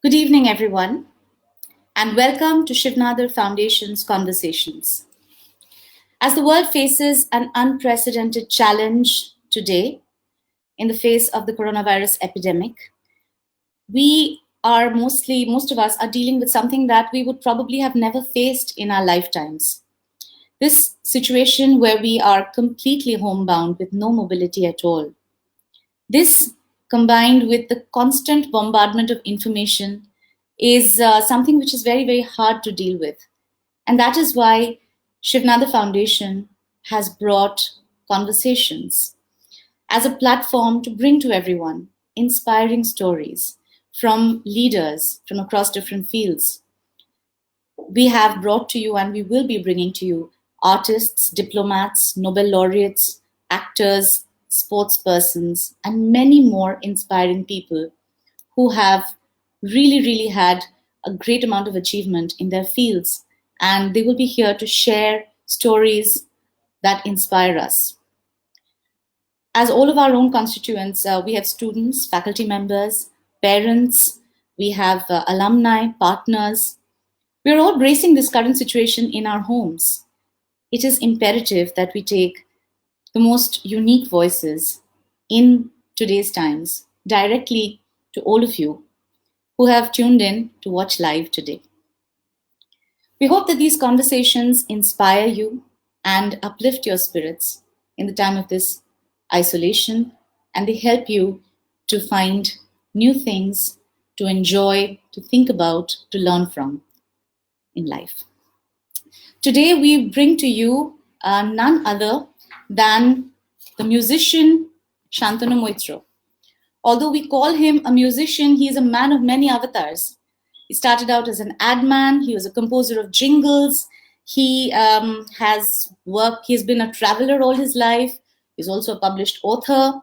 Good evening, everyone, and welcome to Shiv Nadar Foundation's Conversations. As the world faces an unprecedented challenge today in the face of the coronavirus epidemic, most of us are dealing with something that we would probably have never faced in our lifetimes. This situation where we are completely homebound with no mobility at all. This, combined with the constant bombardment of information, is something which is very, very hard to deal with. And that is why Shivnada Foundation has brought conversations as a platform to bring to everyone inspiring stories from leaders from across different fields. We have brought to you and we will be bringing to you artists, diplomats, Nobel laureates, actors, sports persons, and many more inspiring people who have really had a great amount of achievement in their fields. And they will be here to share stories that inspire us. As all of our own constituents, we have students, faculty members, parents, we have alumni, partners. We're all bracing this current situation in our homes. It is imperative that we take the most unique voices in today's times directly to all of you who have tuned in to watch live today. We hope that these conversations inspire you and uplift your spirits in the time of this isolation, and they help you to find new things to enjoy, to think about, to learn from in life. Today, we bring to you none other than the musician Shantanu Moitra. Although we call him a musician, he is a man of many avatars. He started out as an ad man, he was a composer of jingles, he he's been a traveler all his life, he's also a published author.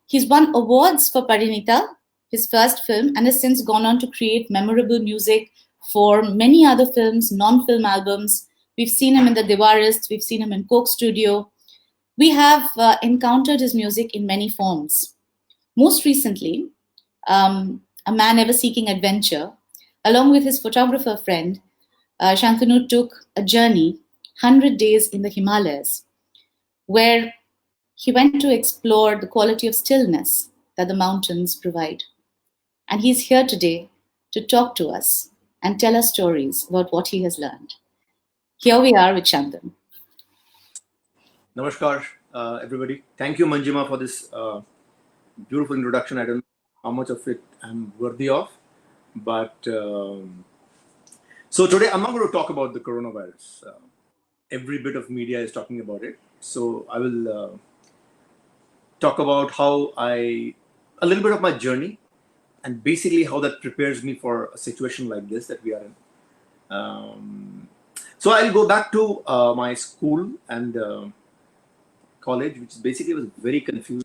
He's won awards for Parinita, his first film, and has since gone on to create memorable music for many other films, non-film albums. We've seen him in The Diwarists, we've seen him in Coke Studio. We have encountered his music in many forms. Most recently, A Man Ever Seeking Adventure, along with his photographer friend, Shantanu took a journey, 100 days in the Himalayas, where he went to explore the quality of stillness that the mountains provide. And he's here today to talk to us and tell us stories about what he has learned. Here we are with Shantanu. Namaskar, everybody. Thank you, Manjima, for this beautiful introduction. I don't know how much of it I'm worthy of, but so today I'm not going to talk about the coronavirus. Every bit of media is talking about it, so I will talk about a little bit of my journey, and basically how that prepares me for a situation like this that we are in. So I'll go back to my school and college, which basically was very confused.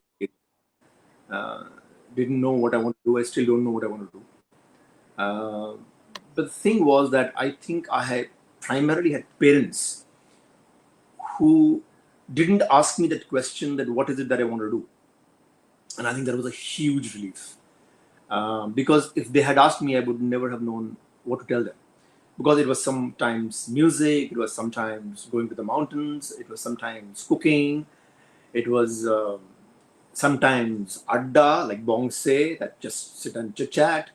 Didn't know what I want to do. I still don't know what I want to do. But the thing was that I think I had primarily had parents who didn't ask me that question, that what is it that I want to do. And I think that was a huge relief. Because if they had asked me, I would never have known what to tell them. Because it was sometimes music, it was sometimes going to the mountains, it was sometimes cooking, it was sometimes adda, like bongse, that just sit and chit-chat.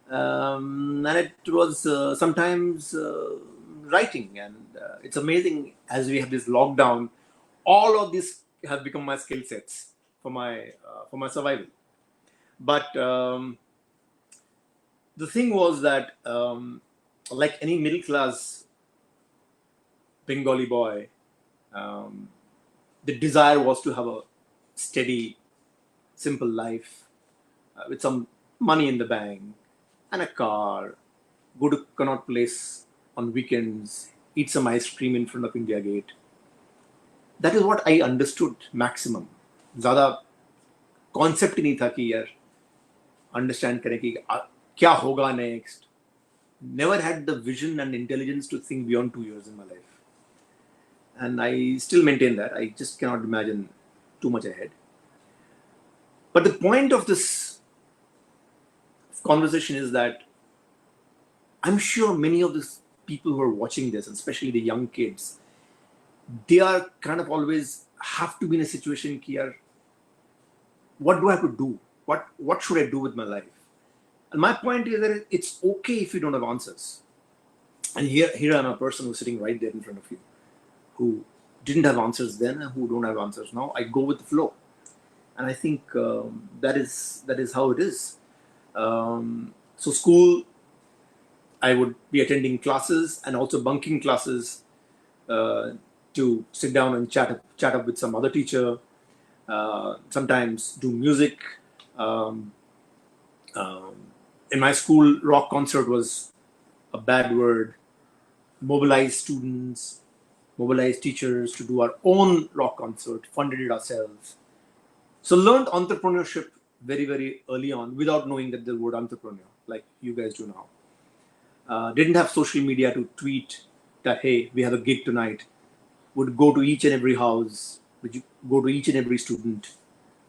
And it was sometimes writing. And it's amazing, as we have this lockdown, all of these have become my skill sets for my survival. But the thing was that like any middle class Bengali boy, the desire was to have a steady, simple life with some money in the bank and a car, go to Connaught Place on weekends, eat some ice cream in front of India Gate. That is what I understood maximum. ज़्यादा concept ही नहीं था कि यार understand करें कि क्या होगा next. Never had the vision and intelligence to think beyond 2 years in my life. And I still maintain that. I just cannot imagine too much ahead. But the point of this conversation is that I'm sure many of the people who are watching this, and especially the young kids, they are kind of always have to be in a situation here. What do I have to do? What should I do with my life? And my point is that it's okay if you don't have answers. And here I'm a person who's sitting right there in front of you, who didn't have answers then and who don't have answers now. I go with the flow, and I think that is how it is. So school, I would be attending classes and also bunking classes uh, to sit down and chat up with some other teacher. Sometimes do music. Um, um, in my school, rock concert was a bad word. Mobilize students, mobilize teachers to do our own rock concert, funded it ourselves. So learned entrepreneurship very, very early on without knowing that the word entrepreneur, like you guys do now. Didn't have social media to tweet that, hey, we have a gig tonight. Would go to each and every house, would you go to each and every student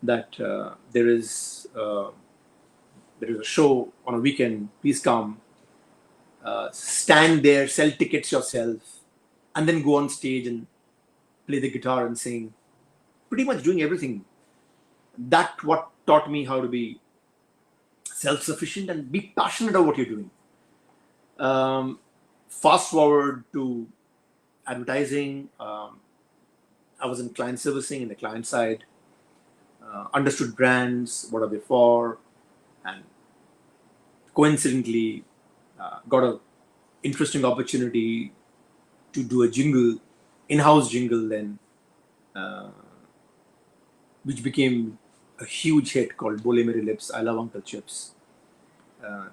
that there is a show on a weekend, please come. Stand there, sell tickets yourself, and then go on stage and play the guitar and sing. Pretty much doing everything. That what taught me how to be self-sufficient and be passionate about what you're doing. Um, Fast forward to advertising. I was in client servicing in the client side. Understood brands, what are they for, and coincidentally got a interesting opportunity to do a jingle, in-house jingle then, uh, which became a huge hit called Bole Mere Lips, I Love Uncle Chips. Uh,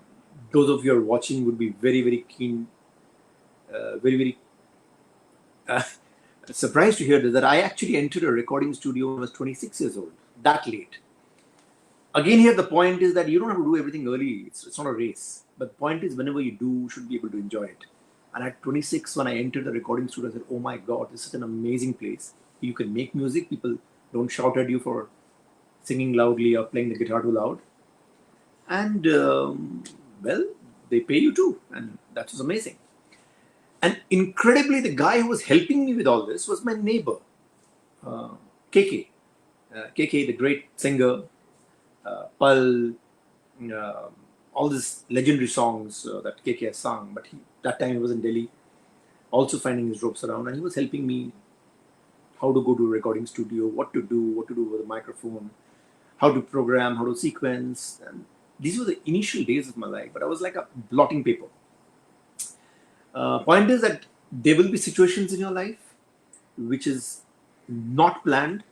those of you who are watching would be very, very keen, very, very uh, surprised to hear this, that I actually entered a recording studio when I was 26 years old, that late. Again, here the point is that you don't have to do everything early. It's not a race. But the point is, whenever you do, you should be able to enjoy it. And at 26, when I entered the recording studio, I said, oh my God, this is an amazing place. You can make music. People don't shout at you for singing loudly or playing the guitar too loud. And, well, they pay you too. And that was amazing. And incredibly, the guy who was helping me with all this was my neighbor, uh, KK. KK, the great singer, Pal, uh, all these legendary songs that KK has sung. But that time he was in Delhi, also finding his ropes around, and he was helping me how to go to a recording studio, what to do with a microphone, how to program, how to sequence. And these were the initial days of my life, but I was like a blotting paper. Point is that there will be situations in your life which is not planned,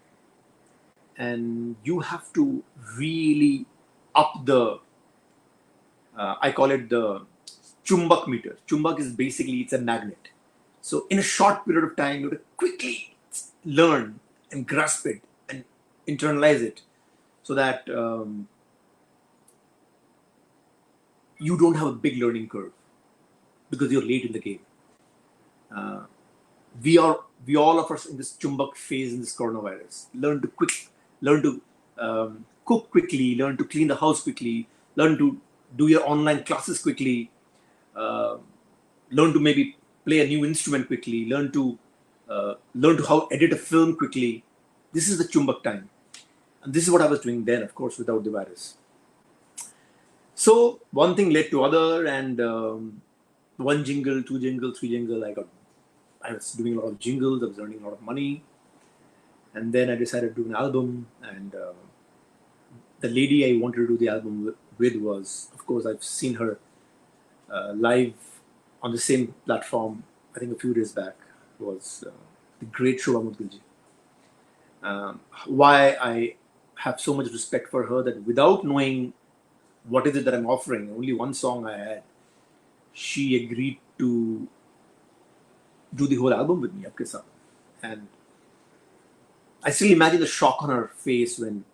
and you have to really up the I call it the chumbak meter. Chumbak is basically it's a magnet. So in a short period of time, you have to quickly learn and grasp it and internalize it, so that you don't have a big learning curve because you're late in the game. Uh, we all of us in this chumbak phase in this coronavirus learn to cook quickly, learn to clean the house quickly, learn to do your online classes quickly, uh, learn to maybe play a new instrument quickly, learn to how edit a film quickly. This is the chumbak time, and this is what I was doing then, of course, without the virus. So one thing led to other, and one jingle, two jingle, three jingle. I was doing a lot of jingles. I was earning a lot of money, and then I decided to do an album. And the lady I wanted to do the album with was, of course, I've seen her live on the same platform. I think a few days back was the great Shobha Mudgalji. Why I have so much respect for her, that without knowing what is it that I'm offering, only one song I had, she agreed to do the whole album with me, Apke Saath. And I still imagine the shock on her face when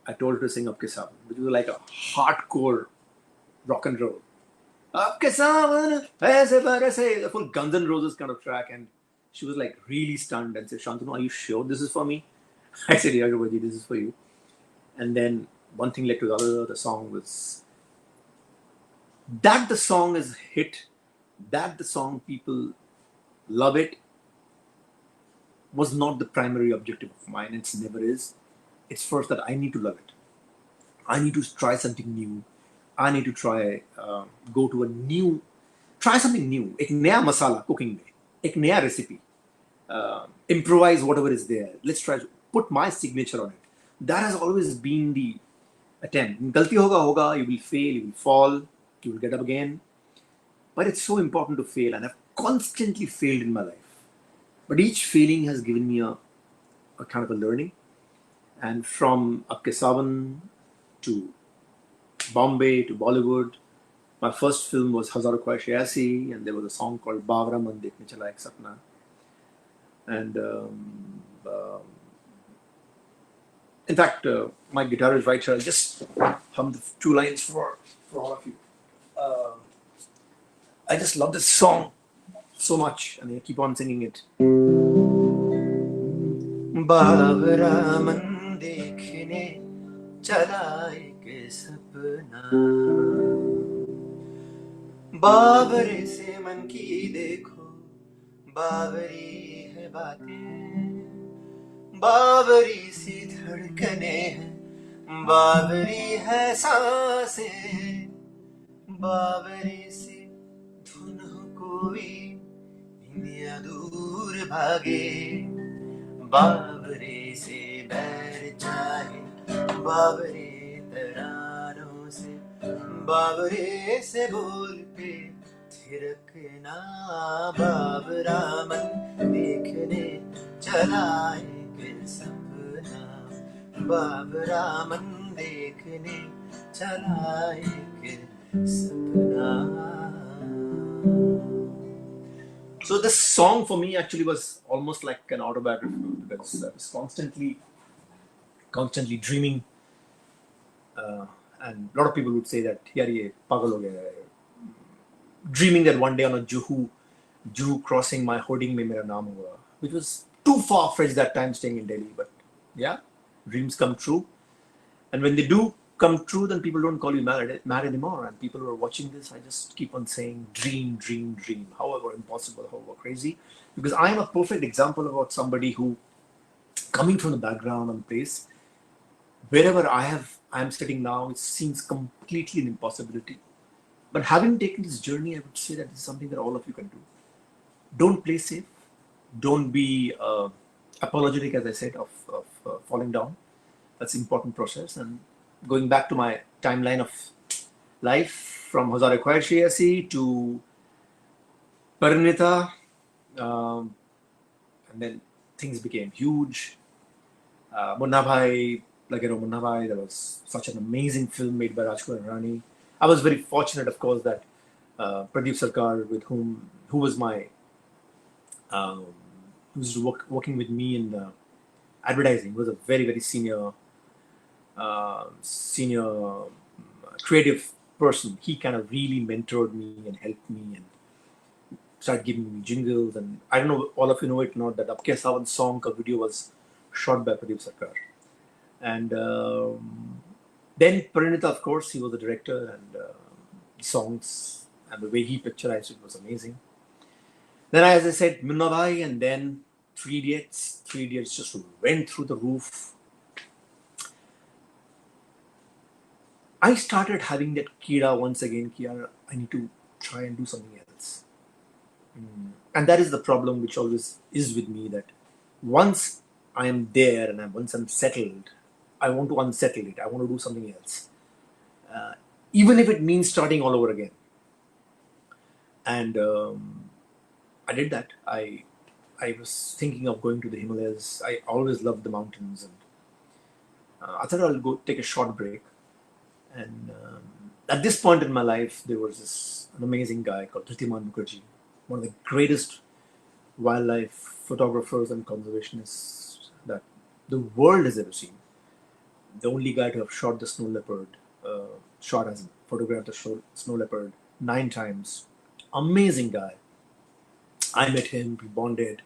I told her to sing Apke Saath, which was like a hardcore rock and roll. Apke Saath, aise baise, a full Guns N' Roses kind of track. And she was like really stunned and said, Shantanu, are you sure this is for me? I said, yeah, Shobhaji, this is for you. And then one thing led to the other. The song is hit That the song people love it was not the primary objective of mine. It never is. It's first that I need to love it. I need to try something new. I need to try, go to a new, try something new. एक नया मसाला cooking में, एक नया recipe. Improvise whatever is there. Let's try to put my signature on it. That has always been the attempt. गलती होगा, you will fail, you will fall, you will get up again. But it's so important to fail, and I've constantly failed in my life. But each failing has given me a kind of a learning. And from Apke Sawan to Bombay to Bollywood, my first film was Hazaro Khwahish Aisi, and there was a song called Bawra Man Dekhne Chala Ek Sapna. And in fact, my guitar is right here. I'll just hum the two lines for all of you. I just love this song so much, and I keep on singing it. बावरा मन देखने चला एक सपना, बावरे से मन की देखो, बावरी है बातें, बावरी सी धड़कने हैं, बावरी है सांसें, बावरी सी धुन हो कोई, इंदिया दूर भागे, बावरे से बैर चाहे, बावरे तरानों से, बावरे से बोल पे थिरकना, बावरा मन देखने चला एक सपना, बावरा मन देखने चला एक सपना. So this song for me actually was almost like an autobiography, because I was constantly dreaming, and a lot of people would say that yaar ye pagal ho gaya hai. Dreaming that one day on a Juhu crossing my hoarding mein mera naam hoga, which was too far-fetched that time staying in Delhi. But yeah, dreams come true, and when they do come true, then people don't call you mad anymore. And people who are watching this, I just keep on saying, dream, dream, dream. However impossible, however crazy, because I am a perfect example about somebody who, coming from the background and place, wherever I am sitting now, it seems completely an impossibility. But having taken this journey, I would say that this is something that all of you can do. Don't play safe. Don't be apologetic, as I said, of falling down. That's an important process. And going back to my timeline of life, from Hazare Khwahish Aisi to Parinita, and then things became huge. Munna Bhai, Munna Bhai, that was such an amazing film made by Rajkumar and Rani. I was very fortunate, of course, that Pradeep Sarkar, who was my, who was working with me in advertising, was a very, very senior creative person. He kind of really mentored me and helped me and started giving me jingles. And I don't know, all of you know it or not, that Apke Sawan song ka video was shot by Pradeep Sarkar. And then Parinita, of course, he was the director, and the songs and the way he picturized it was amazing. Then, as I said, Munna Bhai, and then Three Idiots. Three Idiots just went through the roof. I started having that kira once again, I need to try and do something else. And that is the problem which always is with me, that once I am there and once I'm settled, I want to unsettle it. I want to do something else. Even if it means starting all over again. And I did that. I was thinking of going to the Himalayas. I always loved the mountains. And I thought I'll go take a short break. And at this point in my life, there was an amazing guy called Dhritiman Mukherjee, one of the greatest wildlife photographers and conservationists that the world has ever seen. The only guy to have shot the snow leopard, photographed the snow leopard 9 times. Amazing guy. I met him, we bonded.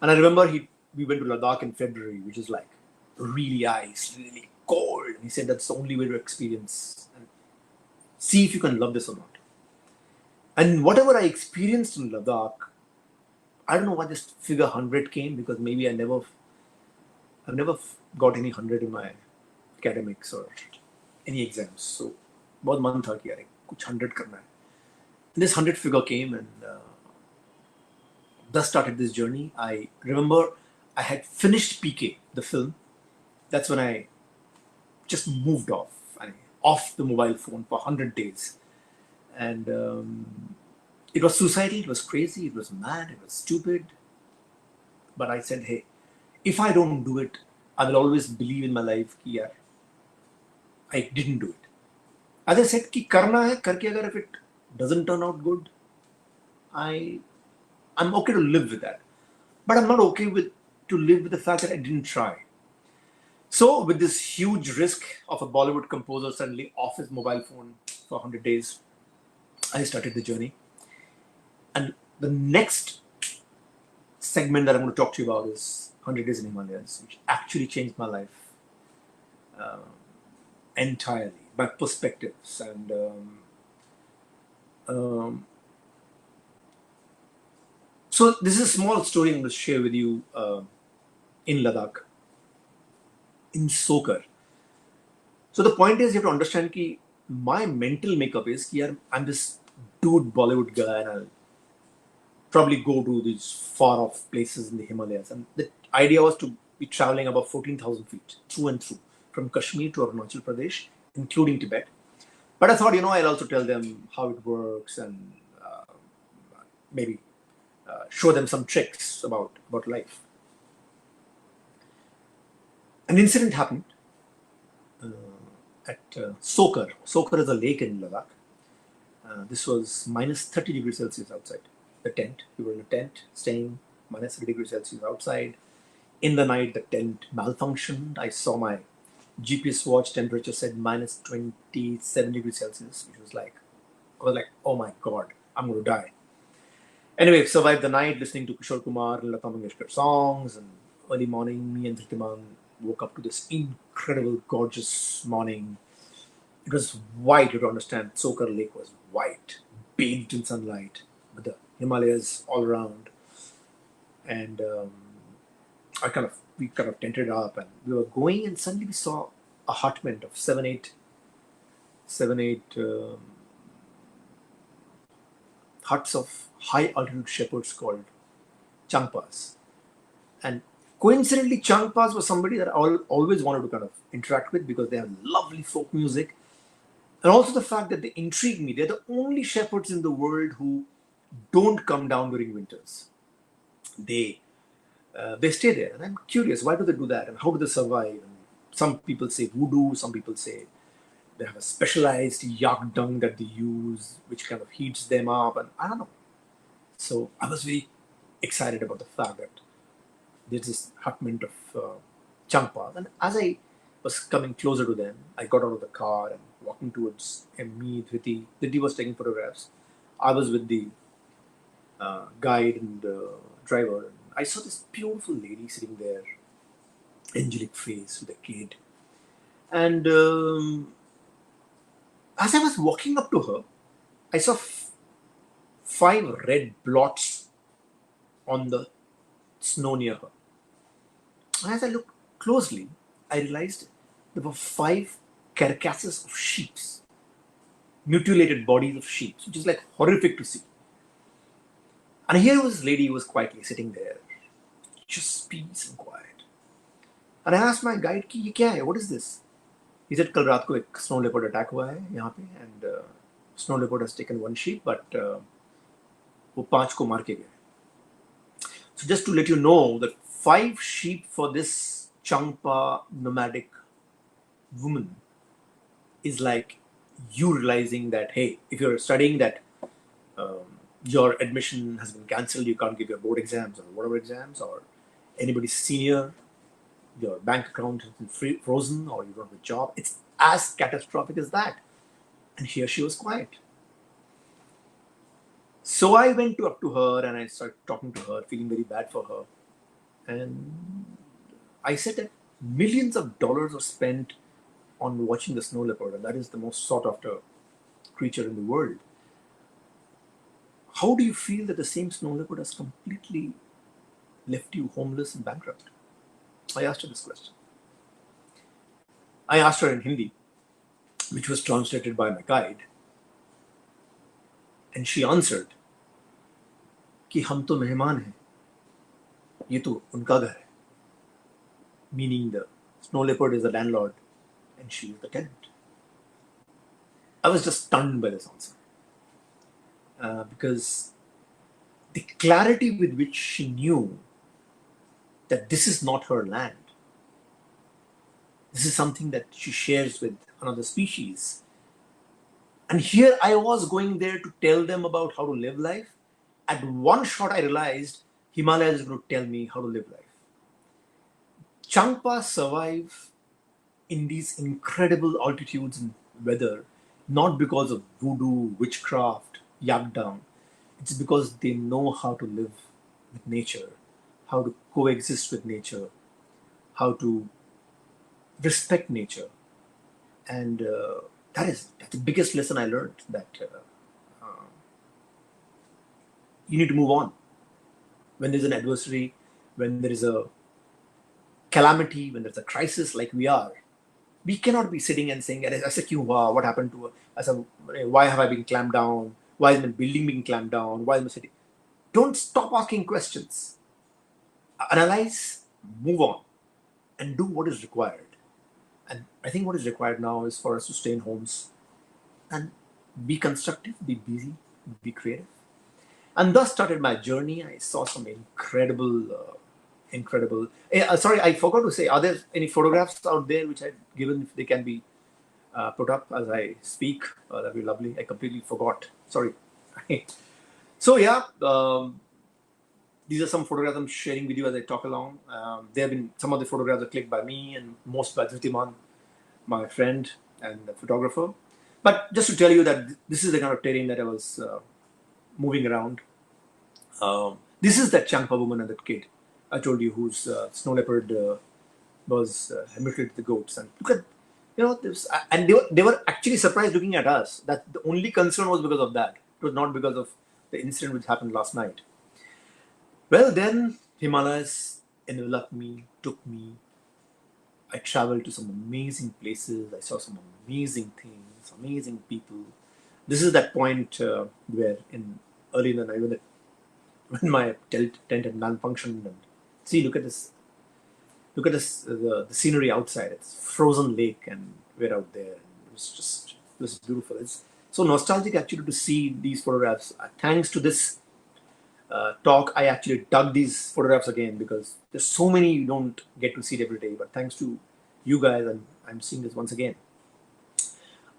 And I remember we went to Ladakh in February, which is like really ice, really cold. He said that's the only way to experience and see if you can love this or not. And whatever I experienced in Ladakh, I don't know why this figure 100 came, because maybe I've never got any 100 in my academics or any exams. So बहुत मन था कि यार कुछ 100 करना है. And this 100 figure came, and thus started this journey. I remember I had finished PK, the film. That's when I just moved off the mobile phone for 100 days. And it was suicidal, it was crazy, it was mad, it was stupid. But I said, hey, if I don't do it, I will always believe in my life कि यार I didn't do it. As I said, कि करना है, करके अगर if it doesn't turn out good, I'm okay to live with that. But I'm not okay with to live with the fact that I didn't try. So with this huge risk of a Bollywood composer suddenly off his mobile phone for 100 days, I started the journey. And the next segment that I'm going to talk to you about is 100 Days in Himalayas, which actually changed my life entirely, my perspectives. And so this is a small story I'm going to share with you in Ladakh, in Sokar. So the point is, you have to understand that my mental makeup is that I'm this dude Bollywood guy, and I'll probably go to these far off places in the Himalayas. And the idea was to be traveling about 14,000 feet through and through, from Kashmir to Arunachal Pradesh, including Tibet. But I thought, I'll also tell them how it works, and maybe show them some tricks about life. An incident happened at Sokar. Sokar is a lake in Ladakh. This was minus 30 degrees Celsius outside the tent. We were in a tent, staying minus 30 degrees Celsius outside. In the night, the tent malfunctioned. I saw my GPS watch temperature said minus 27 degrees Celsius, which was like, I was like, oh my God, I'm going to die. Anyway, survived the night listening to Kishore Kumar and Lata Mangeshkar songs. And early morning, me and Dhritiman woke up to this incredible, gorgeous morning. It was white, you have to understand. Sokar Lake was white, bathed in sunlight, with the Himalayas all around. And we kind of tented up, and we were going, and suddenly we saw a hutment of seven, eight huts of high altitude shepherds called Changpas. And coincidentally, Changpas was somebody that I always wanted to kind of interact with, because they have lovely folk music. And also the fact that they intrigue me. They're the only shepherds in the world who don't come down during winters. They stay there. And I'm curious, why do they do that? And how do they survive? And some people say voodoo, some people say they have a specialized yak dung that they use, which kind of heats them up. And I don't know. So I was very excited about the fact that there's this hutment of Changpas. And as I was coming closer to them, I got out of the car and walking towards me, Dhriti. Dhriti was taking photographs. I was with the guide and driver. And I saw this beautiful lady sitting there, angelic face with a kid. And as I was walking up to her, I saw 5 red blots on the snow near her. And as I looked closely, I realized there were 5 carcasses of sheep, mutilated bodies of sheep, which is like horrific to see. And here was this lady who was quietly sitting there, just peace and quiet. And I asked my guide, "Ki, ye kya hai? What is this?" He said, "Kal raat ko ek snow leopard attack hua hai yahan pe, and snow leopard has taken 1 sheep, but wo 5 ko maar ke gaya." So just to let you know that 5 sheep for this Changpa nomadic woman is like you realizing that, hey, if you're studying that your admission has been cancelled, you can't give your board exams or whatever exams, or anybody's senior, your bank account has been frozen, or you don't have a job. It's as catastrophic as that. And here she was quiet. So I went up to her and I started talking to her, feeling very bad for her. And I said that millions of dollars are spent on watching the snow leopard, and that is the most sought after creature in the world. how do you feel that the same snow leopard has completely left you homeless and bankrupt? I asked her this question. I asked her in Hindi, which was translated by my guide, and she answered कि हम तो मेहमान हैं, ये तो उनका घर है. Meaning the snow leopard is the landlord and she is the tenant. I was just stunned by this answer because the clarity with which she knew that this is not her land. This is something that she shares with another species. And here I was going there to tell them about how to live life. At one shot, I realized Himalaya is going to tell me how to live life. Changpa survive in these incredible altitudes and weather, not because of voodoo, witchcraft, yagdam. It's because they know how to live with nature, how to coexist with nature, how to respect nature. And that's the biggest lesson I learned, that you need to move on. When there's an adversary, when there is a calamity, when there's a crisis like we are, we cannot be sitting and saying, what happened to us? Why have I been clamped down? Why is my building being clamped down? Why is my city? Don't stop asking questions. Analyze, move on, and do what is required. And I think what is required now is for us to stay in homes and be constructive, be busy, be creative. And thus started my journey. I saw some incredible. Sorry, I forgot to say, are there any photographs out there which I've given? If they can be put up as I speak, that'd be lovely. I completely forgot. Sorry. So yeah, these are some photographs I'm sharing with you as I talk along. There have been some of the photographs are clicked by me and most by Dhritiman, my friend and the photographer. But just to tell you that this is the kind of terrain that I was moving around. This is that Changpa woman and that kid I told you, whose snow leopard was mutilated the goats. And look at, this, and they were actually surprised looking at us. That the only concern was because of that. It was not because of the incident which happened last night. Well, then Himalayas enveloped me, took me. I traveled to some amazing places. I saw some amazing things, amazing people. This is that point where early in the night when my tent had malfunctioned. And see, look at this. Look at this. The scenery outside. It's frozen lake, and we're out there. And it was beautiful. It's so nostalgic actually to see these photographs. Thanks to this talk, I actually dug these photographs again because there's so many you don't get to see it every day. But thanks to you guys, I'm seeing this once again.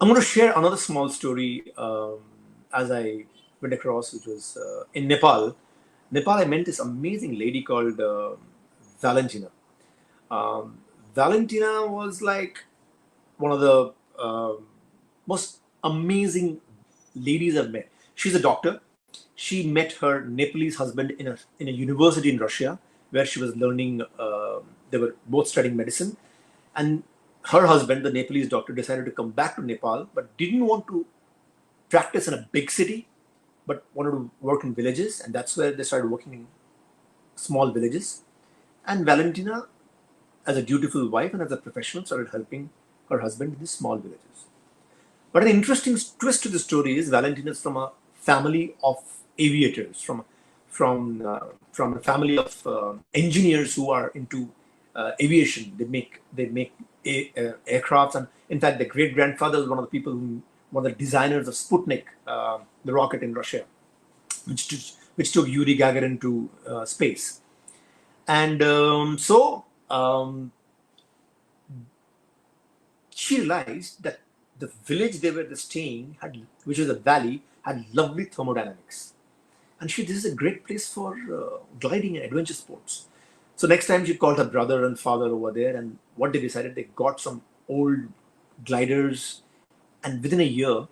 I'm going to share another small story as I went across, which was in Nepal. Nepal, I met this amazing lady called Valentina. Valentina was like one of the most amazing ladies I've met. She's a doctor. She met her Nepalese husband in a university in Russia, where she was learning. They were both studying medicine, and her husband, the Nepalese doctor, decided to come back to Nepal, but didn't want to practice in a big city, but wanted to work in villages, and that's where they started working in small villages. And Valentina, as a dutiful wife and as a professional, started helping her husband in these small villages. But an interesting twist to the story is Valentina is from a family of aviators, from a family of engineers who are into aviation. They make aircrafts, and in fact, the great grandfather was one of the people one of the designers of Sputnik, the rocket in Russia, which took Yuri Gagarin to space. And she realized that the village they were staying which was a valley, had lovely thermodynamics. And this is a great place for gliding and adventure sports. So next time she called her brother and father over there, and what they decided, they got some old gliders, and within a year,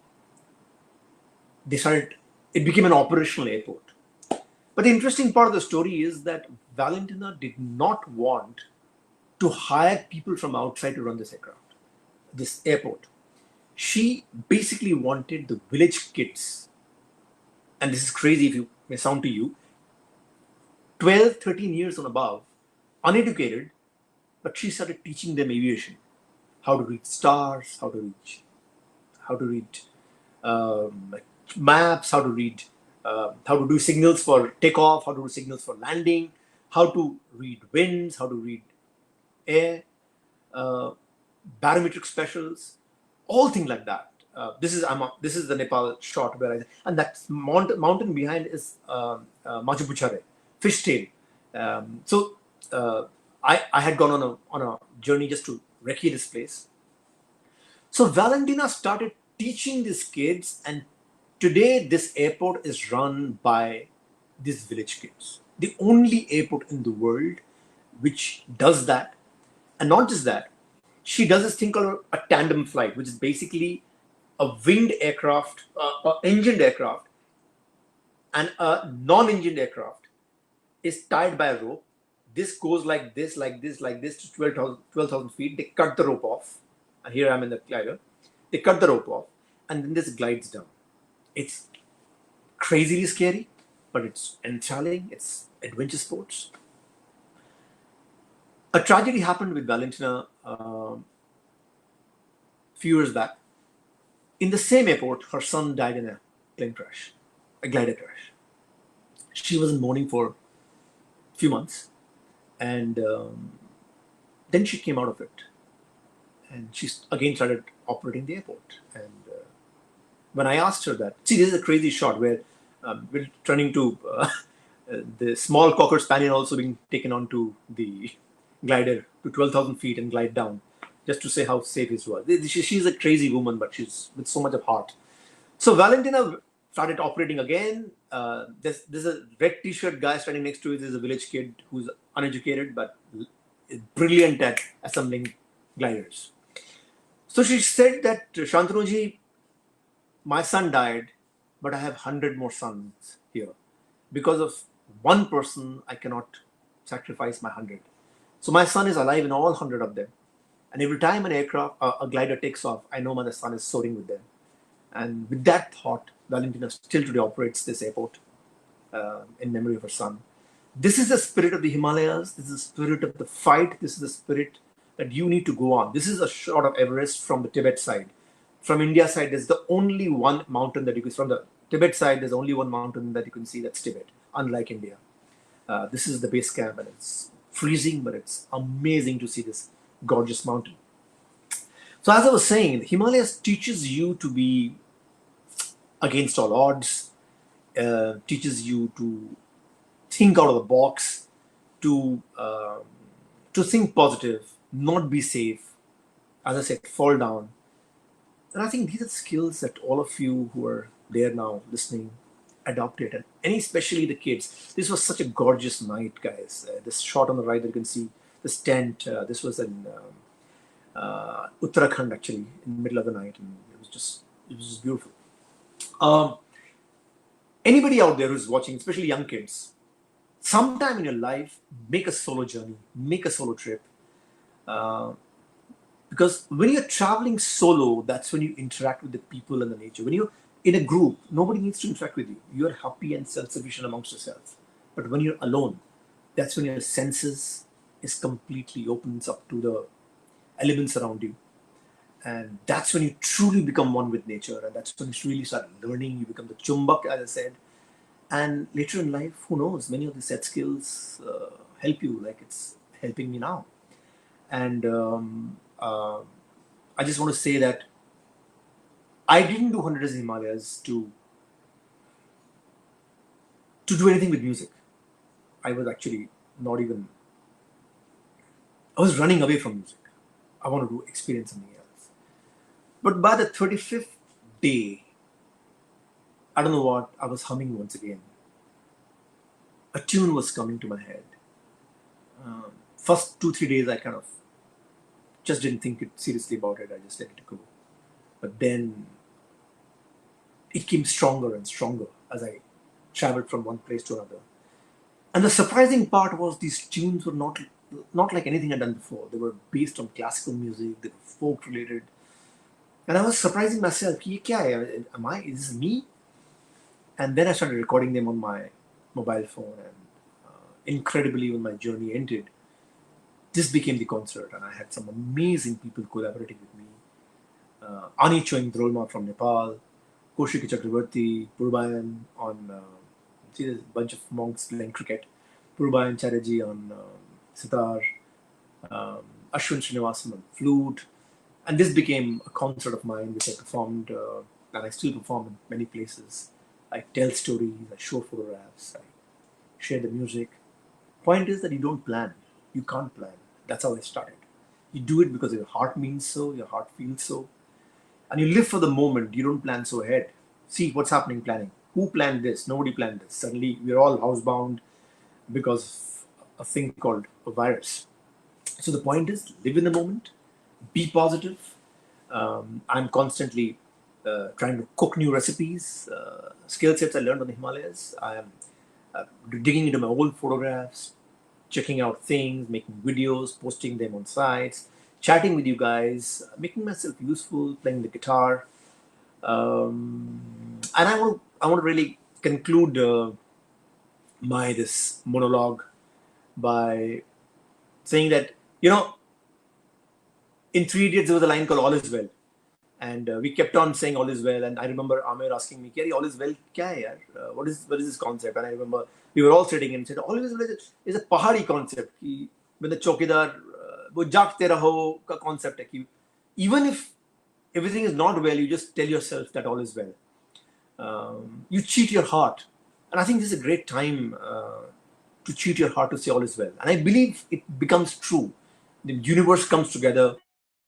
it became an operational airport. But the interesting part of the story is that Valentina did not want to hire people from outside to run this airport. She basically wanted the village kids and this is crazy if you may sound to you, 12, 13 years and above, uneducated, but she started teaching them aviation, how to read stars, how to read like maps, how to do signals for takeoff, how to do signals for landing, how to read winds, how to read air, uh, barometric specials, all things like that. This is the Nepal shot where and that mountain behind is Majupuchare, fishtail. So I had gone on a journey just to recce this place. So Valentina started teaching these kids, and today this airport is run by these village kids. The only airport in the world which does that. And not just that, she does this thing called a tandem flight, which is basically a winged aircraft, engined aircraft, and a non-engined aircraft is tied by a rope. This goes like this, like this, like this to 12,000 feet. They cut the rope off. And here I'm in the glider. They cut the rope off, and then this glides down. It's crazily scary, but it's enthralling. It's adventure sports. A tragedy happened with Valentina a few years back. In the same airport, her son died in a plane crash, a glider crash. She was in mourning for a few months, and then she came out of it, and she again started operating the airport. And when I asked her that, see, this is a crazy shot where we're turning to the small cocker spaniel also being taken onto the glider to 12,000 feet and glide down, just to say how safe it was. She's a crazy woman, but she's with so much of heart. So Valentina started operating again. There's a red t-shirt guy standing next to it. There's a village kid who's uneducated but brilliant at assembling gliders. So she said that, Shantanuji, my son died, but I have 100 more sons here. Because of one person, I cannot sacrifice my 100. So my son is alive in all 100 of them. And every time an aircraft, a glider takes off, I know my son is soaring with them. And with that thought, Valentina still today operates this airport in memory of her son. This is the spirit of the Himalayas. This is the spirit of the fight. This is the spirit that you need to go on. This is a shot of Everest from the Tibet side. From India side, there's the only one mountain that you can, from the Tibet side, there's only one mountain that you can see, that's Tibet, unlike India. This is the base camp, and it's freezing, but it's amazing to see this gorgeous mountain. So as I was saying, the Himalayas teaches you to be against all odds, teaches you to think out of the box, to think positive, not be safe, as I said, fall down. And I think these are skills that all of you who are there now listening adopt it, and especially the kids. This was such a gorgeous night, guys. This shot on the right that you can see, this tent, this was in Uttarakhand, actually, in the middle of the night, and it was just beautiful. Um, Anybody out there who's watching, especially young kids, sometime in your life, make a solo journey, make a solo trip. Uh, because when you're traveling solo, that's when you interact with the people and the nature. When you're in a group, nobody needs to interact with you. You're happy and self-sufficient amongst yourself. But when you're alone, that's when your senses is completely opens up to the elements around you. And that's when you truly become one with nature. And that's when you really start learning. You become the chumbak, as I said. And later in life, who knows, many of the set skills help you, like it's helping me now. And I just want to say that I didn't do 100 Days in Himalayas to do anything with music. I was actually not even, I was running away from music. I wanted to experience something else. But by the 35th day, I don't know what, I was humming once again. A tune was coming to my head. First 2-3 days, I kind of just didn't think it seriously about it. I just let it go. But then it came stronger and stronger as I traveled from one place to another. And the surprising part was these tunes were not like anything I'd done before. They were based on classical music, they were folk related. And I was surprising myself, "Ye kya hai? Is this me?" And then I started recording them on my mobile phone, and incredibly, when my journey ended, this became the concert, and I had some amazing people collaborating with me. Ani Choing Drolma from Nepal, Koshiki Chakravarti, Purbayan on, see, there's a bunch of monks playing cricket, Purbayan Chatterjee on sitar, um, Ashwin Srinivasan on flute, and this became a concert of mine, which I performed, and I still perform in many places. I tell stories, I show photographs, I share the music. Point is that you don't plan. You can't plan. That's how I started. You do it because your heart means so, your heart feels so, and you live for the moment. You don't plan so ahead. See what's happening planning. Who planned this? Nobody planned this. Suddenly we're all housebound because of a thing called a virus. So the point is, live in the moment, be positive. I'm constantly trying to cook new recipes, skill sets I learned on the Himalayas. I am digging into my old photographs, checking out things, making videos, posting them on sites, chatting with you guys, making myself useful, playing the guitar. And I want to really conclude my this monologue by saying that, in Three Idiots there was a line called "All is well," and we kept on saying "All is well." And I remember Amir asking me, "Kerry, all is well, kya hai yaar? What is this concept?" And I remember we were all sitting and said, "All is well is a Pahari concept. Ki, when the chokidar, wo jaagte raho ka concept hai ki, even if everything is not well, you just tell yourself that all is well. You cheat your heart, and I think this is a great time to cheat your heart to say all is well. And I believe it becomes true. The universe comes together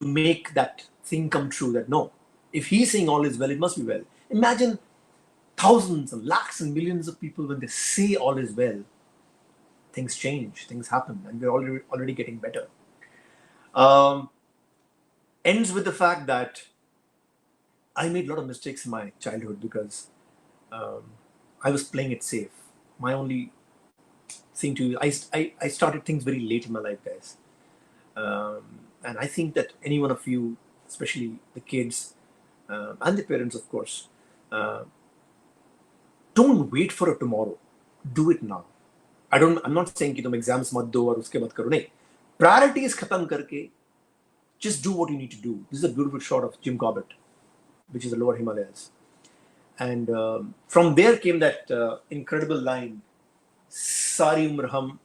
to make that thing come true. That no, if he's saying all is well, it must be well. Imagine thousands and lakhs and millions of people when they say all is well, things change, things happen, and we're already getting better. Um, Ends with the fact that I made a lot of mistakes in my childhood because um, I was playing it safe. My only thing to I started things very late in my life, guys, and I think that any one of you, especially the kids and the parents, of course, uh, don't wait for a tomorrow. Do it now. I'm not saying कि तुम exams मत दो और उसके बाद करो नहीं. Priorities खत्म करके just do what you need to do. This is a beautiful shot of Jim Corbett, which is the lower Himalayas. And from there came that incredible line, सारी उम्र हम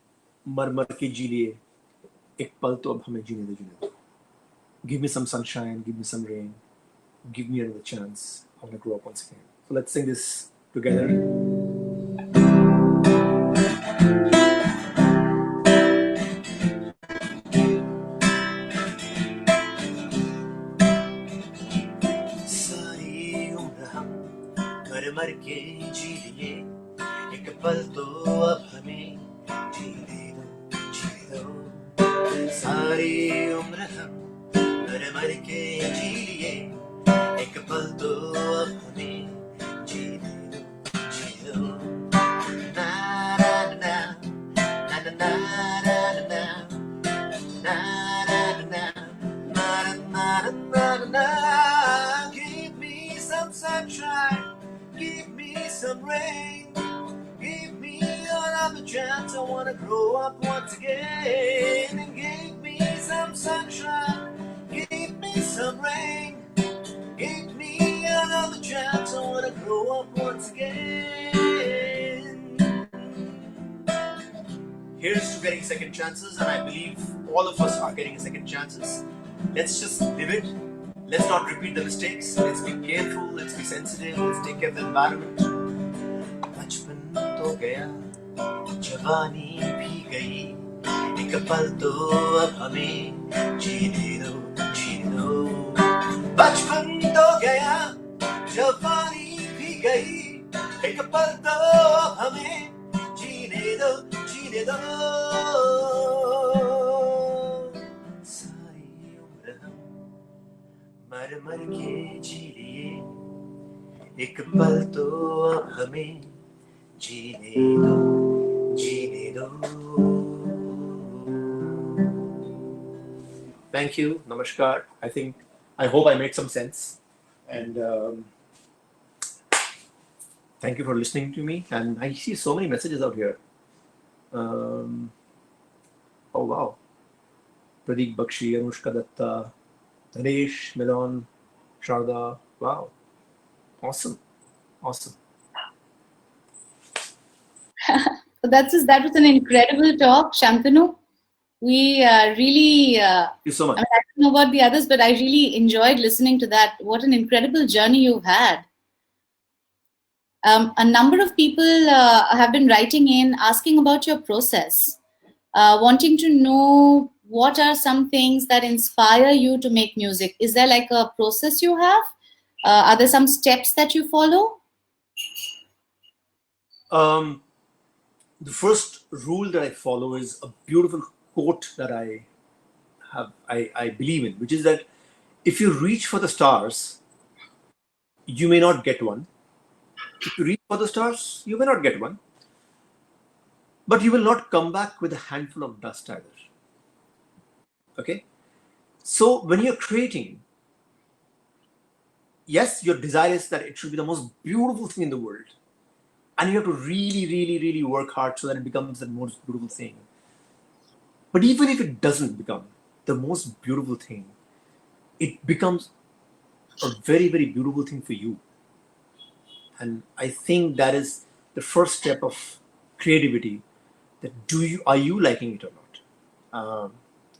मर मर के जी लिए, एक पल तो अब हमें जीने दो. Give me some sunshine, give me some rain, give me another chance. I want to grow up once again. So let's sing this together. सारी उम्र हम मर मर के जी लिए, एक पल तो अब हमें जीने दो. सारी उम्र हम मर मर के जी लिए, एक पल तो अब हमें जीने दो. Na na na na na na na na na na na na na. Give me some sunshine, give me some rain, give me another chance. I wanna grow up once again. And give me some sunshine, give me some rain, give me another chance. I wanna grow up once again. Here's to getting second chances, and I believe all of us are getting second chances. Let's just live it. Let's not repeat the mistakes. Let's be careful. Let's be sensitive. Let's take care of the environment. बचपन तो गया, जवानी भी गई, एक पल तो अब हमें जीने दो. बचपन तो गया, जवानी भी गई, एक पल तो अब हमें जीने दो. सारी उम्र हम मर मर के जी लिए, एक पल तो अब हमें जीने दो. Thank you. Namaskar. I hope I made some sense. And Thank you for listening to me. And I see so many messages out here. Um, oh, wow. Pradeep Bakshi, Anushka Datta, Naresh, Milon, Sharda. Wow. Awesome. Awesome. So that was an incredible talk, Shantanu. We really, Thank you so much. I mean, I don't know about the others, but I really enjoyed listening to that. What an incredible journey you've had. A number of people have been writing in asking about your process, wanting to know what are some things that inspire you to make music. Is there like a process you have? Are there some steps that you follow? Um, the first rule that I follow is a beautiful quote that I believe in, which is that if you reach for the stars, you may not get one. If you reach for the stars, you may not get one. But you will not come back with a handful of dust either. Okay? So when you're creating, yes, your desire is that it should be the most beautiful thing in the world. And you have to really, really, really work hard so that it becomes the most beautiful thing. But even if it doesn't become the most beautiful thing, it becomes a very, very beautiful thing for you. And I think that is the first step of creativity. That are you liking it or not?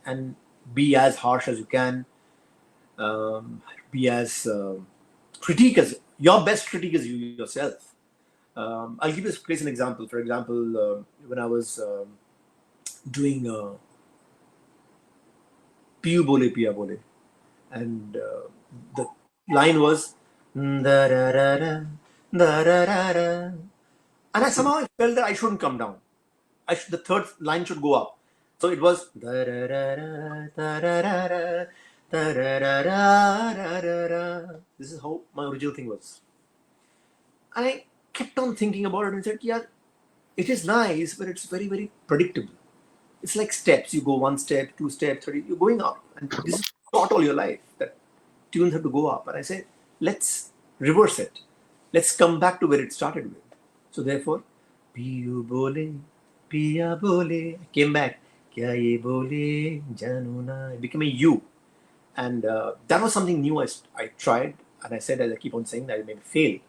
And be as harsh as you can. Be as critique as your best critique is you yourself. I'll give you a place an example. For example, when I was doing Piyu Bole Piya Bole, and the line was da-da-da-da, da-da-da-da. And I somehow felt that I shouldn't come down. The third line should go up. So it was da-da-da-da, da-da-da-da, da-da-da-da-da-da. This is how my original thing was. And I kept on thinking about it and said, yeah, it is nice, but it's very, very predictable. It's like steps. You go one step, two steps, 30, you're going up. And this is taught all your life that tunes have to go up. And I said, let's reverse it. Let's come back to where it started with. So therefore, Piyu Bole, Piya Bole. I came back. Kya ye bole, janu na. It became a U. And that was something new I tried. And I said, as I keep on saying, that I may fail.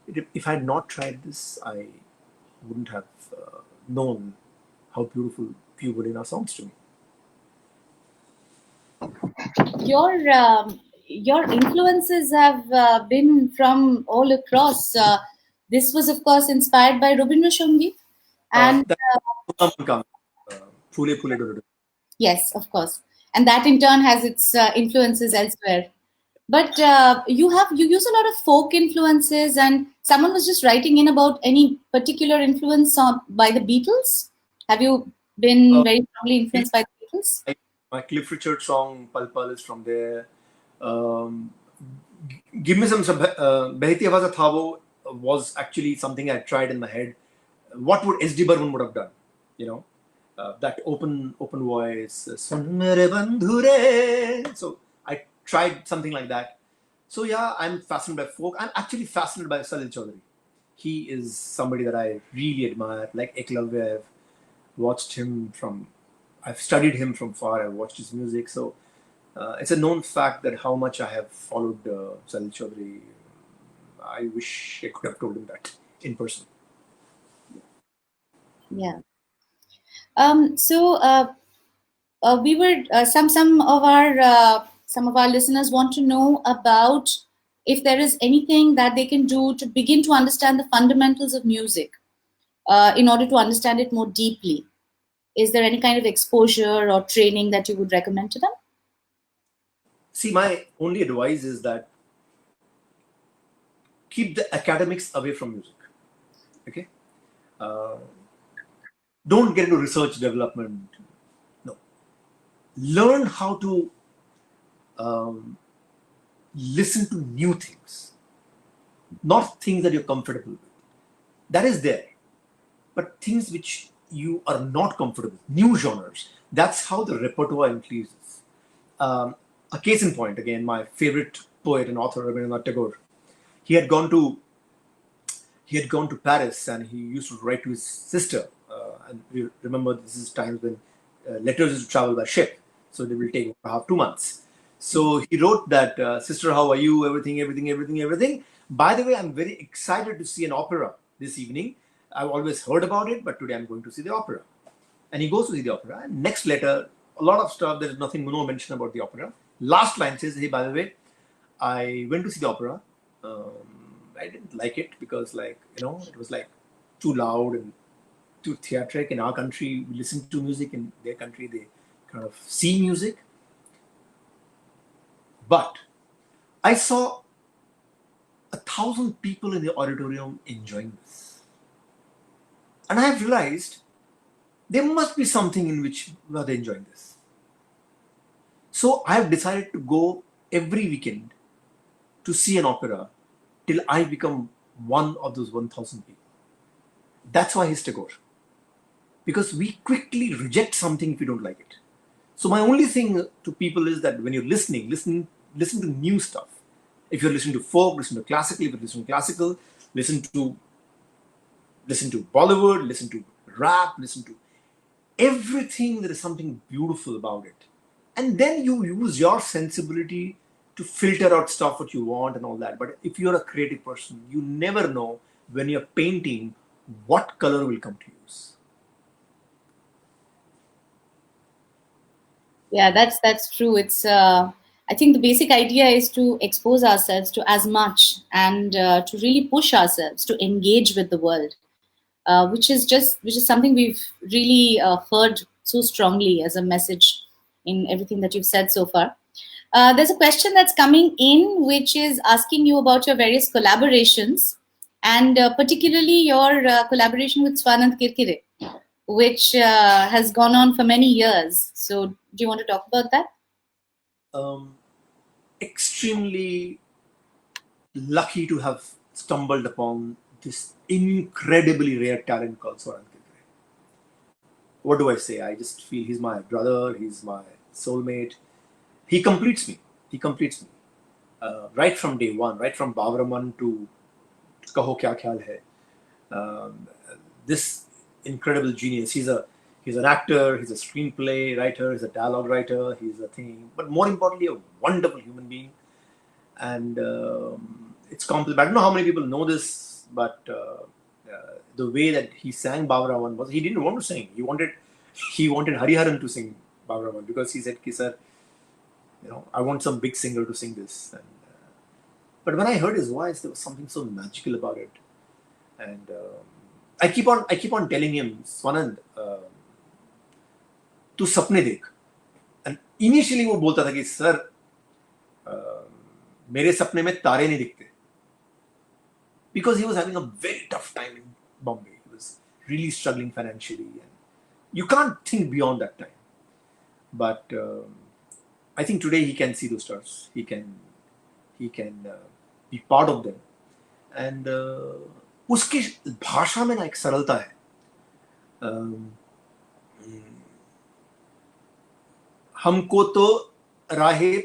If I had not tried this, I wouldn't have known how beautiful Piyu Bole now sounds to me. Your influences have been from all across. This was, of course, inspired by Rabindra Sangeet, and That Phule Phule Dole Dole. yes, of course, and that in turn has its influences elsewhere. But you use a lot of folk influences, and someone was just writing in about any particular influence by the Beatles. Have you been Uh, very strongly influenced by the Beatles? my Cliff Richard song Pal Pal is from there. Um, Give me some Behti Awaza Thavo was actually something I tried in my head. What would SD Burman would have done? You know, that open voice. Sun mere bandhu re. So I tried something like that. So yeah, I'm fascinated by folk. I'm actually fascinated by Salil Chaudhary. He is somebody that I really admire. Like Eklavya, I've watched him from. I've studied him from far. I've watched his music. So it's a known fact that how much I have followed Salil Chaudhary. I wish I could have told him that in person. Yeah. So we were some of our listeners want to know about if there is anything that they can do to begin to understand the fundamentals of music in order to understand it more deeply. Is there any kind of exposure or training that you would recommend to them? See, my only advice is that keep the academics away from music. Okay, uh, don't get into research development. No, learn how to um, listen to new things, not things that you're comfortable with. That is there, but things which you are not comfortable with, new genres. That's how the repertoire increases. A case in point, again, my favorite poet and author, Rabindranath Tagore. He had gone to he had gone to Paris and he used to write to his sister. And we remember this is times when letters used to travel by ship, so they will take 2 months. So he wrote that, sister, how are you? Everything, everything, everything, everything. By the way, I'm very excited to see an opera this evening. I've always heard about it, but today I'm going to see the opera. And he goes to see the opera. And next letter, a lot of stuff. There is nothing, no mention about the opera. Last line says, hey, by the way, I went to see the opera. I didn't like it because, like, it was like too loud and too theatric. In our country, we listen to music. In their country, they kind of see music. But I saw 1,000 people in the auditorium enjoying this. And I have realized there must be something in which they're enjoying this. So I have decided to go every weekend to see an opera till I become one of those 1,000 people. That's why he's Tagore. Because we quickly reject something if we don't like it. So my only thing to people is that when you're listening, listen to new stuff. If you're listening to folk, listen to classical. If you're listening to classical, listen to Bollywood, listen to rap, listen to everything. There is something beautiful about it. And then you use your sensibility to filter out stuff what you want and all that. But if you're a creative person, you never know when you're painting what color will come to use. Yeah, that's true. It's I think the basic idea is to expose ourselves to as much and to really push ourselves to engage with the world, which is something we've really heard so strongly as a message in everything that you've said so far. There's a question that's coming in, which is asking you about your various collaborations, and particularly your collaboration with Swanand Kirkire, which has gone on for many years. So, do you want to talk about that? Extremely lucky to have stumbled upon this incredibly rare talent called Swanand Kirkire. What do I say? I just feel he's my brother, he's my soulmate. He completes me. He completes me. Right from day one, right from Bavraman to Kaho Kya Khayal Hai. This incredible genius. He's an actor, he's a screenplay writer, he's a dialogue writer, he's a thing, but more importantly, a wonderful human being. And it's complicated. I don't know how many people know this, but the way that he sang Bavraman was, he didn't want to sing. He wanted Hariharan to sing Bavraman because he said, "Ki sir, I want some big singer to sing this." And, but when I heard his voice, there was something so magical about it. And I keep on telling him, Swanand, तू सपने देख. And initially वो बोलता था कि sir मेरे सपने में तारे नहीं दिखते, because he was having a very tough time in Bombay. He was really struggling financially, and you can't think beyond that time. But I think today he can see those stars. He can be part of them. And उसकी भाषा में ना एक सरलता है. हमको तो राहें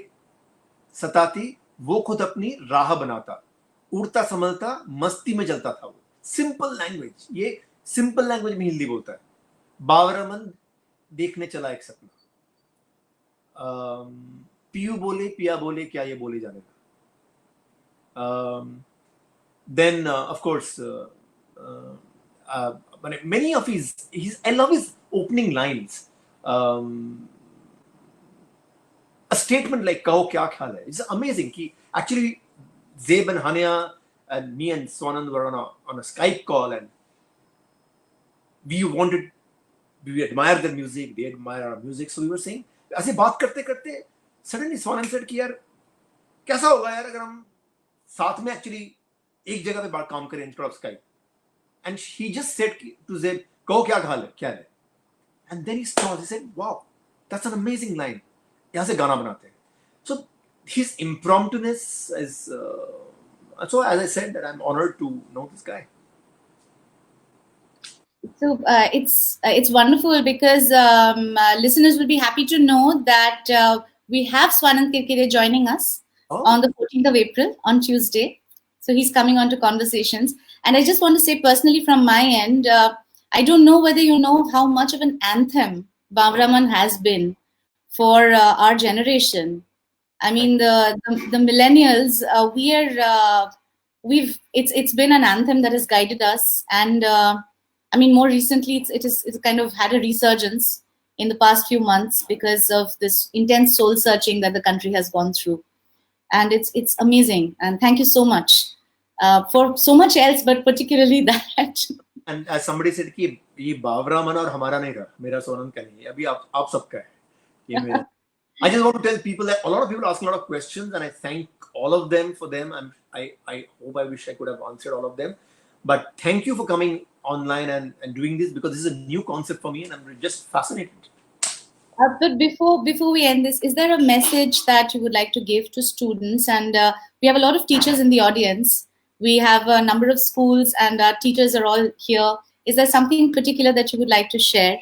सताती, वो खुद अपनी राह बनाता, उड़ता संभलता, मस्ती में जलता था वो. Simple language. ये सिंपल लैंग्वेज में हिंदी बोलता है. बावरामन देखने चला एक सपना. पीयू बोले, पिया बोले, क्या ये बोले जाने का. Then of course many of his I love his opening lines. A statement like "Kaho kya khayal hai." It's amazing. Ki actually Zeb and Hania and me and Swanand were on a Skype call, and we admire their music, they admire our music. So we were saying, ऐसे बात करते करते suddenly Swanand said कि यार कैसा होगा यार अगर हम साथ में actually एक जगह पे बात काम करें instead of Skype. And he just said to Zeb, "कहो क्या हाल है?" And then he stopped. He said, "Wow, that's an amazing line. यहाँ से गाना बनाते हैं." So his impromptuness is. So as I said, that I'm honored to know this guy. So it's wonderful because listeners will be happy to know that we have Swanand Kirkire joining us on the 14th of April on Tuesday. So he's coming on to Conversations. And I just want to say personally from my end, I don't know whether you know how much of an anthem Bavraman has been for our generation. I mean, the millennials, it's been an anthem that has guided us, and I mean, more recently, it's kind of had a resurgence in the past few months because of this intense soul searching that the country has gone through, and it's amazing. And thank you so much for so much else, but particularly that. And as somebody said कि ये बावरामन और हमारा नहीं रहा, मेरा सोनम का नहीं है, अभी आप सबका है, ये मेरा. I just want to tell people that a lot of people ask a lot of questions, and I thank all of them for them. I hope, I wish I could have answered all of them, but thank you for coming online and doing this, because this is a new concept for me, and I'm just fascinated. But before we end this, is there a message that you would like to give to students? And we have a lot of teachers in the audience. We have a number of schools, and our teachers are all here. Is there something particular that you would like to share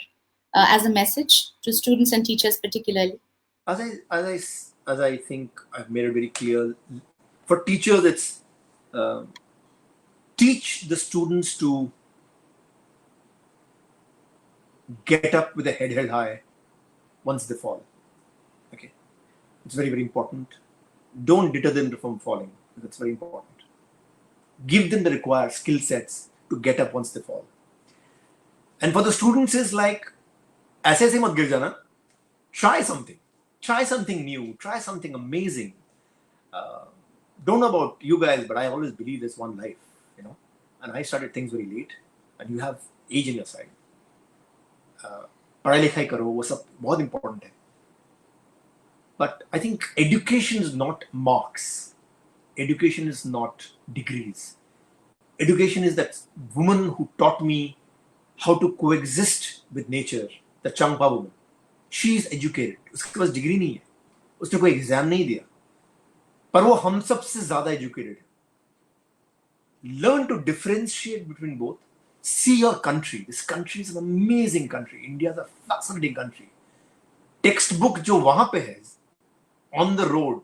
as a message to students and teachers, particularly? As I think I've made it very clear, for teachers, it's teach the students to get up with a head held high once they fall. Okay, it's very, very important. Don't deter them from falling. That's very important. Give them the required skill sets to get up once they fall. And for the students, is like, ऐसे ऐसे मत गिर जाना. Try something new, try something amazing. Don't know about you guys, but I always believe there's one life, and I started things very late, and you have age in your side. पढ़ाई लिखाई करो, वो सब बहुत important है. But I think education is not marks. Education is not degrees. Education is that woman who taught me how to coexist with nature, the Changpa woman. She is educated. उसके पास degree नहीं है, उसने कोई exam नहीं दिया, पर वो हम सब से ज्यादा एजुकेटेड है. Learn to differentiate between both. See your country. This country is an amazing country. India is a fascinating country. Textbook जो वहां पे है on the road,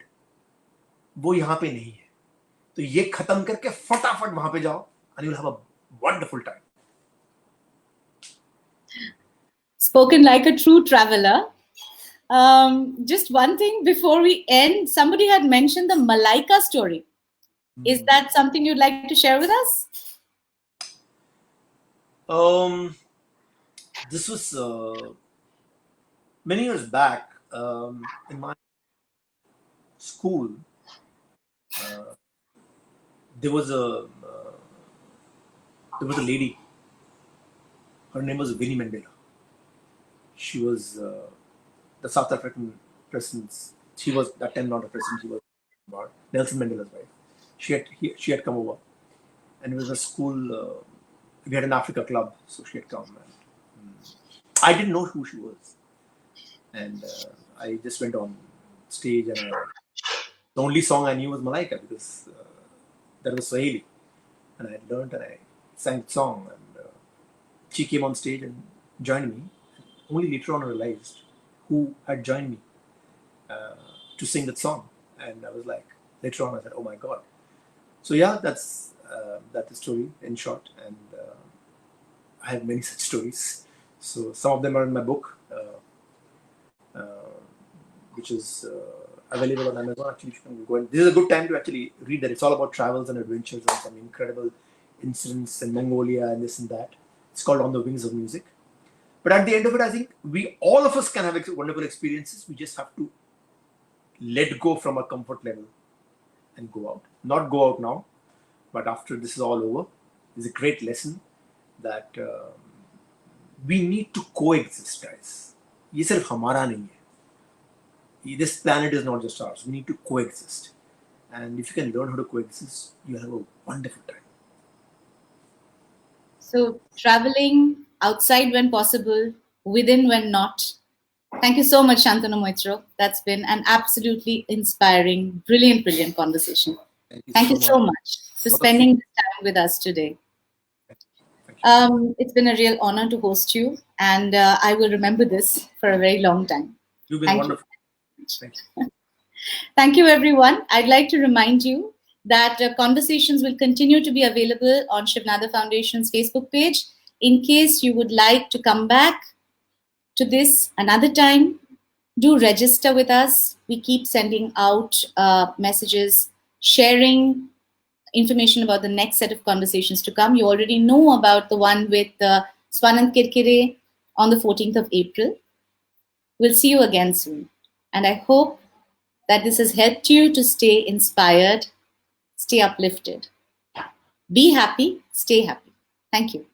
वो यहाँ पे नहीं है. तो ये खत्म करके फटाफट वहां पे जाओ, and you'll have a wonderful time. Spoken like a true traveler. Just one thing before we end, somebody had mentioned the Malaika story. Is that something you'd like to share with us? This was many years back in my school. There was a lady. Her name was Winnie Mandela. She was the South African president. She was that time not a president. She was Nelson Mandela's wife. She had come over, and it was a school. We had an Africa club, so she had come. And, I didn't know who she was, and I just went on stage, and the only song I knew was Malaika, because that was Swahili, and I had learned, and I sang the song, and she came on stage and joined me. Only later on I realized who had joined me to sing that song, and I was like, later on I said, oh my God. So yeah, that's the story in short, and I have many such stories. So some of them are in my book, which is available on Amazon. Actually, you can go in. This is a good time to actually read that. It's all about travels and adventures and some incredible incidents in Mongolia and this and that. It's called On the Wings of Music. But at the end of it, I think all of us can have wonderful experiences. We just have to let go from our comfort level and go out. Not go out now, but after this is all over, it's a great lesson that we need to coexist, guys. ये सिर्फ हमारा नहीं है. This planet is not just ours. We need to coexist. And if you can learn how to coexist, you'll have a wonderful time. So traveling outside when possible, within when not. Thank you so much, Shantanu Moitra. That's been an absolutely inspiring, brilliant conversation. Thank you so much for spending this time with us today. It's been a real honor to host you, and I will remember this for a very long time. You've been wonderful. Thank you, everyone. I'd like to remind you that conversations will continue to be available on Shiv Nadar Foundation's Facebook page. In case you would like to come back to this another time, do register with us. We keep sending out messages, sharing information about the next set of conversations to come. You already know about the one with Swanand Kirkire on the 14th of April. We'll see you again soon. And I hope that this has helped you to stay inspired, stay uplifted. Be happy, stay happy. Thank you.